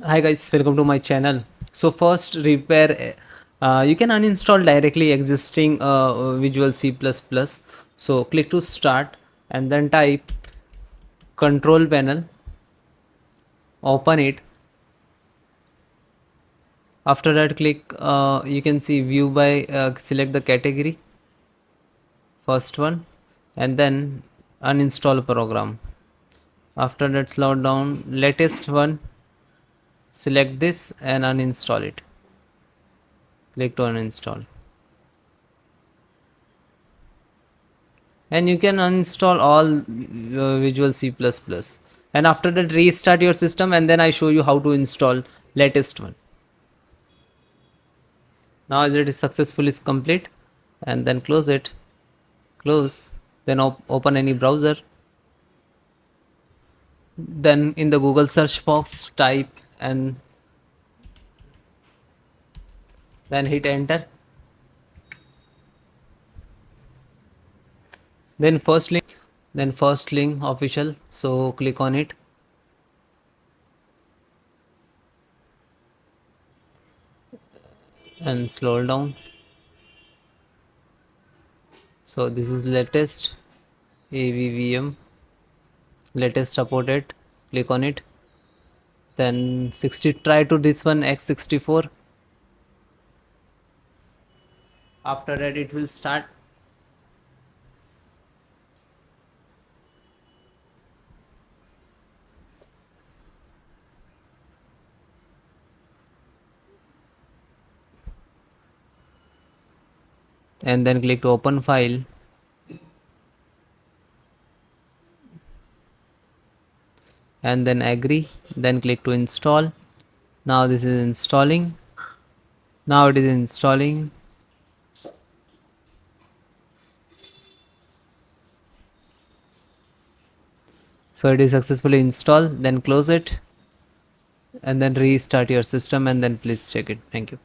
Hi guys, welcome to my channel. So first repair, you can uninstall directly existing Visual C++. So click to start and then type control panel, open it. After that click, you can see view by, select the category, first one, and then uninstall program. After that slow down, latest one, select this and uninstall it. Click to uninstall. And you can uninstall all Visual C++, and after that restart your system and then I show you how to install latest one. Now as it is successfully is complete, and then close it, close, then open any browser, then in the Google search box type and then hit enter. Then first link official, so click on it and scroll down. So this is latest avvm, latest supported, click on it. Then 60, try to this one x64. After that it will start. And then click to open file, and then agree, then click to install. Now this is installing. Now it is installing. So it is successfully installed. Then close it and then restart your system and then please check it. Thank you.